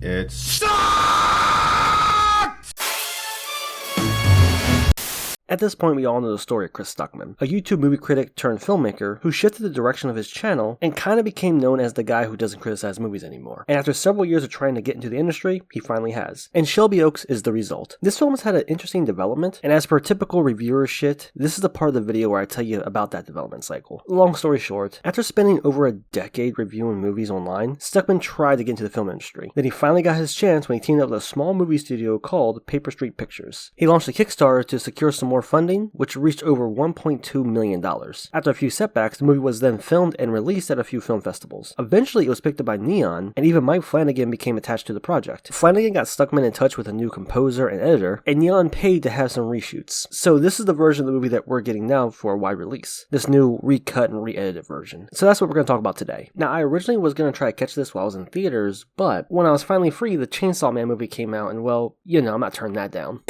It's At this point, we all know the story of Chris Stuckmann, a YouTube movie critic turned filmmaker who shifted the direction of his channel and kind of became known as the guy who doesn't criticize movies anymore. And after several years of trying to get into the industry, he finally has. And Shelby Oaks is the result. This film has had an interesting development, and as per typical reviewer shit, this is the part of the video where I tell you about that development cycle. Long story short, after spending over a decade reviewing movies online, Stuckmann tried to get into the film industry. Then he finally got his chance when he teamed up with a small movie studio called Paper Street Pictures. He launched a Kickstarter to secure some more funding, which reached over $1.2 million. After a few setbacks, the movie was then filmed and released at a few film festivals. Eventually, it was picked up by Neon, and even Mike Flanagan became attached to the project. Flanagan got Stuckmann in touch with a new composer and editor, and Neon paid to have some reshoots. So this is the version of the movie that we're getting now for a wide release. This new recut and re-edited version. So that's what we're going to talk about today. Now, I originally was going to try to catch this while I was in theaters, but when I was finally free, the Chainsaw Man movie came out, and well, you know, I'm not turning that down.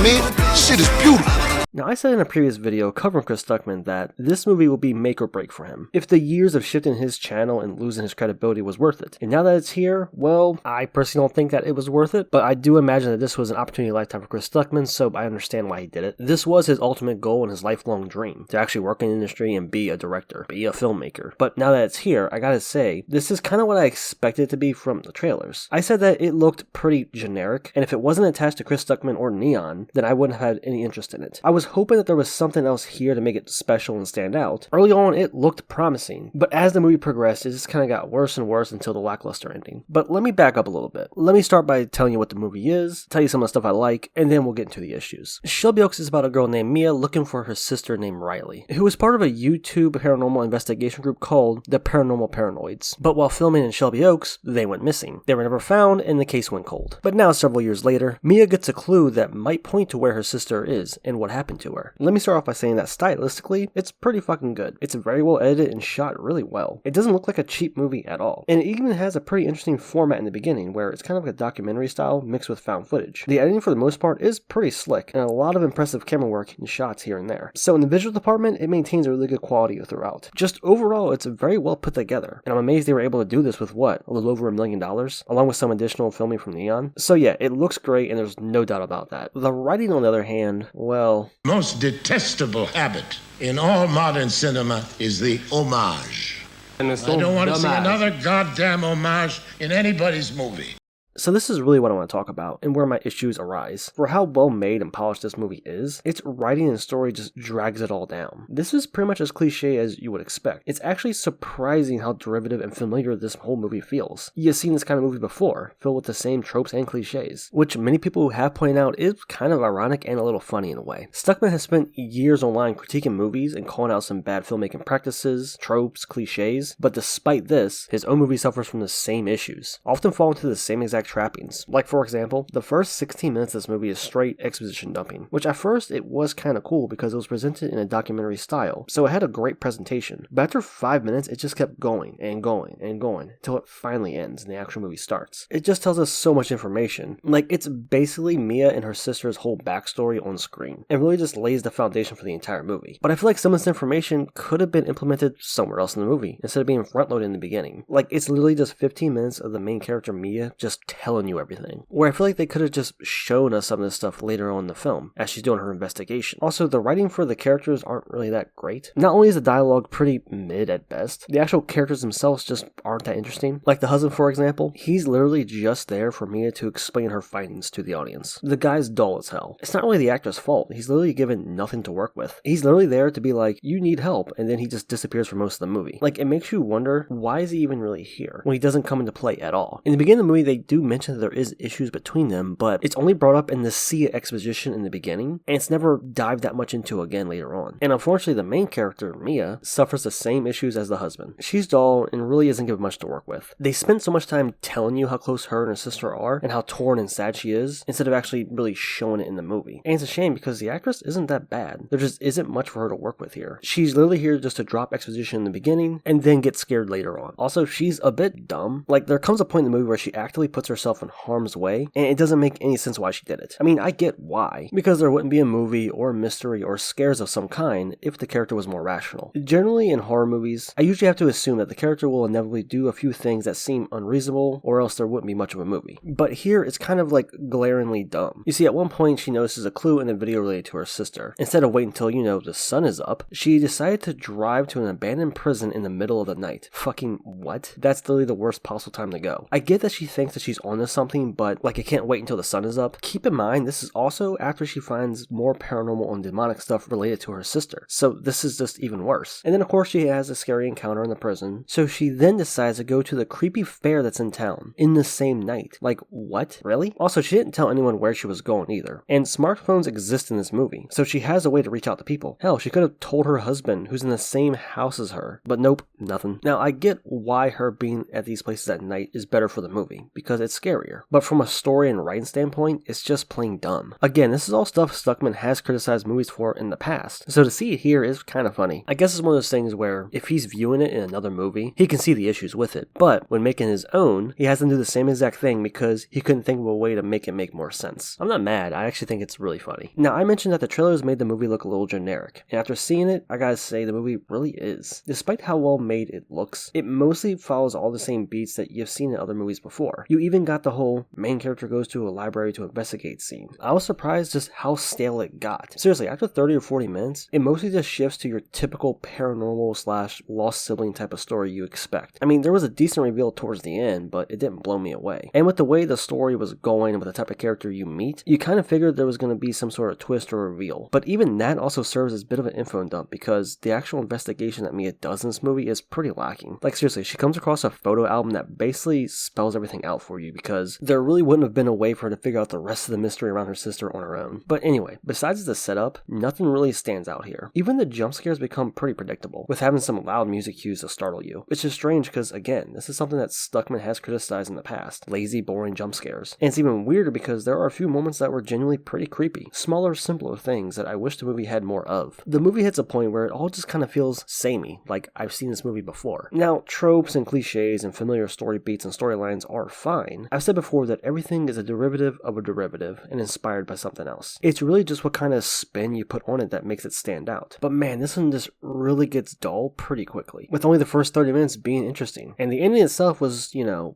Man, shit is beautiful. Now, I said in a previous video covering Chris Stuckmann that this movie will be make or break for him. If the years of shifting his channel and losing his credibility was worth it. And now that it's here, well, I personally don't think that it was worth it, but I do imagine that this was an opportunity of a lifetime for Chris Stuckmann, so I understand why he did it. This was his ultimate goal and his lifelong dream, to actually work in the industry and be a director, be a filmmaker. But now that it's here, I gotta say, this is kind of what I expected it to be from the trailers. I said that it looked pretty generic, and if it wasn't attached to Chris Stuckmann or Neon, then I wouldn't have had any interest in it. I was hoping that there was something else here to make it special and stand out. Early on, it looked promising, but as the movie progressed, it just kind of got worse and worse until the lackluster ending. But let me back up a little bit. Let me start by telling you what the movie is, tell you some of the stuff I like, and then we'll get into the issues. Shelby Oaks is about a girl named Mia looking for her sister named Riley, who is part of a YouTube paranormal investigation group called the Paranormal Paranoids. But while filming in Shelby Oaks, they went missing. They were never found, and the case went cold. But now, several years later, Mia gets a clue that might point to where her sister is and what happened to her. Let me start off by saying that stylistically, it's pretty fucking good. It's very well edited and shot really well. It doesn't look like a cheap movie at all. And it even has a pretty interesting format in the beginning where it's kind of like a documentary style mixed with found footage. The editing for the most part is pretty slick and a lot of impressive camera work and shots here and there. So in the visual department, it maintains a really good quality throughout. Just overall, it's very well put together. And I'm amazed they were able to do this with what? A little over $1 million? Along with some additional filming from Neon. So yeah, it looks great and there's no doubt about that. The writing on the other hand, well... Most detestable habit in all modern cinema is the homage. I don't want to see another goddamn homage in anybody's movie. So this is really what I want to talk about, and where my issues arise. For how well made and polished this movie is, its writing and story just drags it all down. This is pretty much as cliche as you would expect. It's actually surprising how derivative and familiar this whole movie feels. You've seen this kind of movie before, filled with the same tropes and cliches, which many people have pointed out is kind of ironic and a little funny in a way. Stuckmann has spent years online critiquing movies and calling out some bad filmmaking practices, tropes, cliches, but despite this, his own movie suffers from the same issues, often fall into the same exact trappings. Like for example, the first 16 minutes of this movie is straight exposition dumping, which at first it was kind of cool because it was presented in a documentary style, so it had a great presentation. But after 5 minutes, it just kept going and going and going until it finally ends and the actual movie starts. It just tells us so much information. Like, it's basically Mia and her sister's whole backstory on screen, and really just lays the foundation for the entire movie. But I feel like some of this information could have been implemented somewhere else in the movie, instead of being front-loaded in the beginning. Like, it's literally just 15 minutes of the main character Mia just telling you everything. Where I feel like they could have just shown us some of this stuff later on in the film, as she's doing her investigation. Also, the writing for the characters aren't really that great. Not only is the dialogue pretty mid at best, the actual characters themselves just aren't that interesting. Like the husband, for example, he's literally just there for Mia to explain her findings to the audience. The guy's dull as hell. It's not really the actor's fault. He's literally given nothing to work with. He's literally there to be like, you need help, and then he just disappears for most of the movie. Like, it makes you wonder, why is he even really here when he doesn't come into play at all? In the beginning of the movie, they do mention that there is issues between them, but it's only brought up in the sea exposition in the beginning, and it's never dived that much into again later on. And unfortunately, the main character, Mia, suffers the same issues as the husband. She's dull and really isn't given much to work with. They spend so much time telling you how close her and her sister are, and how torn and sad she is, instead of actually really showing it in the movie. And it's a shame because the actress isn't that bad. There just isn't much for her to work with here. She's literally here just to drop exposition in the beginning, and then get scared later on. Also, she's a bit dumb. Like, there comes a point in the movie where she actively puts puts herself in harm's way, and it doesn't make any sense why she did it. I mean, I get why, because there wouldn't be a movie or mystery or scares of some kind if the character was more rational. Generally in horror movies, I usually have to assume that the character will inevitably do a few things that seem unreasonable, or else there wouldn't be much of a movie. But here, it's kind of like glaringly dumb. You see, at one point she notices a clue in a video related to her sister. Instead of waiting until, the sun is up, she decided to drive to an abandoned prison in the middle of the night. Fucking what? That's literally the worst possible time to go. I get that she thinks that she's onto something, but like, it can't wait until the sun is up. Keep in mind, this is also after she finds more paranormal and demonic stuff related to her sister. So this is just even worse. And then of course she has a scary encounter in the prison. So she then decides to go to the creepy fair that's in town in the same night. Like, what? Really? Also, she didn't tell anyone where she was going either. And smartphones exist in this movie, so she has a way to reach out to people. Hell, she could have told her husband, who's in the same house as her. But nope, nothing. Now, I get why her being at these places at night is better for the movie, because it's scarier. But from a story and writing standpoint, it's just plain dumb. Again, this is all stuff Stuckmann has criticized movies for in the past, so to see it here is kind of funny. I guess it's one of those things where if he's viewing it in another movie, he can see the issues with it, but when making his own, he has to do the same exact thing because he couldn't think of a way to make it make more sense. I'm not mad, I actually think it's really funny. Now, I mentioned that the trailers made the movie look a little generic, and after seeing it, I gotta say the movie really is. Despite how well made it looks, it mostly follows all the same beats that you've seen in other movies before. You even got the whole main character goes to a library to investigate scene. I was surprised just how stale it got. Seriously, after 30 or 40 minutes, it mostly just shifts to your typical paranormal / lost sibling type of story you expect. I mean, there was a decent reveal towards the end, but it didn't blow me away. And with the way the story was going and with the type of character you meet, you kind of figured there was going to be some sort of twist or reveal. But even that also serves as a bit of an info dump because the actual investigation that Mia does in this movie is pretty lacking. Like, seriously, she comes across a photo album that basically spells everything out for you because there really wouldn't have been a way for her to figure out the rest of the mystery around her sister on her own. But anyway, besides the setup, nothing really stands out here. Even the jump scares become pretty predictable, with having some loud music cues to startle you. Which is strange because, again, this is something that Stuckmann has criticized in the past. Lazy, boring jump scares. And it's even weirder because there are a few moments that were genuinely pretty creepy. Smaller, simpler things that I wish the movie had more of. The movie hits a point where it all just kind of feels samey, like I've seen this movie before. Now, tropes and cliches and familiar story beats and storylines are fine. I've said before that everything is a derivative of a derivative and inspired by something else. It's really just what kind of spin you put on it that makes it stand out. But man, this one just really gets dull pretty quickly, with only the first 30 minutes being interesting. And the ending itself was,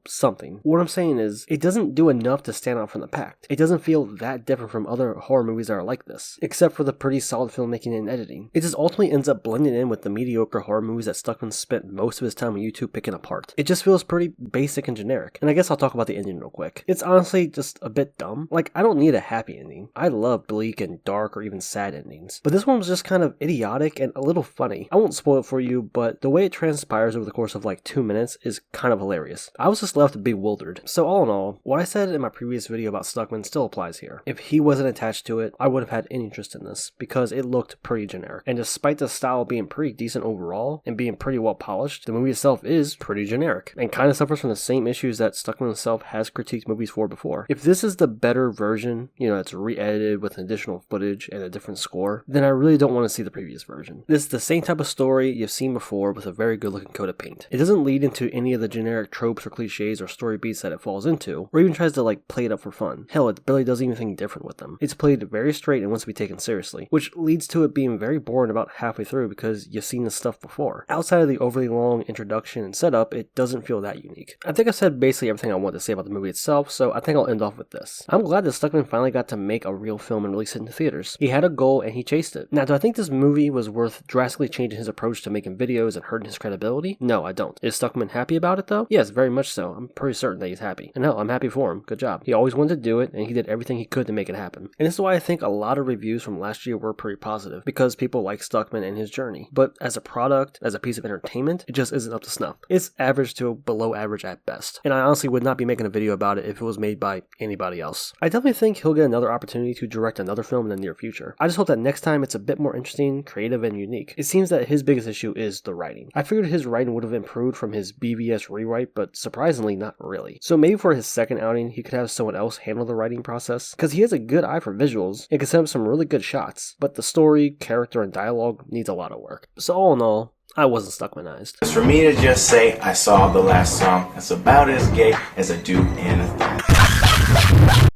something. What I'm saying is, it doesn't do enough to stand out from the pack. It doesn't feel that different from other horror movies that are like this, except for the pretty solid filmmaking and editing. It just ultimately ends up blending in with the mediocre horror movies that Stuckmann spent most of his time on YouTube picking apart. It just feels pretty basic and generic. And I guess I'll talk about the ending real quick. It's honestly just a bit dumb. Like, I don't need a happy ending. I love bleak and dark or even sad endings. But this one was just kind of idiotic and a little funny. I won't spoil it for you, but the way it transpires over the course of like 2 minutes is kind of hilarious. I was just left bewildered. So all in all, what I said in my previous video about Stuckmann still applies here. If he wasn't attached to it, I would have had any interest in this because it looked pretty generic. And despite the style being pretty decent overall and being pretty well polished, the movie itself is pretty generic and kind of suffers from the same issues that Stuckmann himself has critiqued movies for before. If this is the better version, it's re-edited with additional footage and a different score, then I really don't want to see the previous version. This is the same type of story you've seen before with a very good looking coat of paint. It doesn't lead into any of the generic tropes or cliches or story beats that it falls into, or even tries to play it up for fun. Hell, it barely does anything different with them. It's played very straight and wants to be taken seriously, which leads to it being very boring about halfway through because you've seen this stuff before. Outside of the overly long introduction and setup, it doesn't feel that unique. I think I said basically everything I want to say about the movie itself, so I think I'll end off with this. I'm glad that Stuckmann finally got to make a real film and release it into theaters. He had a goal and he chased it. Now, do I think this movie was worth drastically changing his approach to making videos and hurting his credibility? No, I don't. Is Stuckmann happy about it though? Yes, very much so. I'm pretty certain that he's happy. And hell, I'm happy for him. Good job. He always wanted to do it and he did everything he could to make it happen. And this is why I think a lot of reviews from last year were pretty positive, because people like Stuckmann and his journey. But as a product, as a piece of entertainment, it just isn't up to snuff. It's average to below average at best. And I honestly would not be making a video about it if it was made by anybody else. I definitely think he'll get another opportunity to direct another film in the near future. I just hope that next time it's a bit more interesting, creative, and unique. It seems that his biggest issue is the writing. I figured his writing would have improved from his BVS rewrite, but surprisingly not really. So maybe for his second outing, he could have someone else handle the writing process, because he has a good eye for visuals and can set up some really good shots, but the story, character, and dialogue needs a lot of work. So all in all, I wasn't Stuckmanized. It's for me to just say I saw the last song. That's about as gay as a dude in a thong.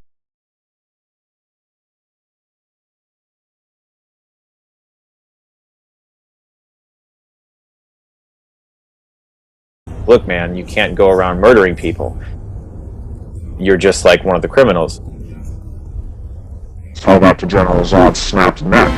Look, man, you can't go around murdering people. You're just like one of the criminals. How about the General Zod's snapped neck?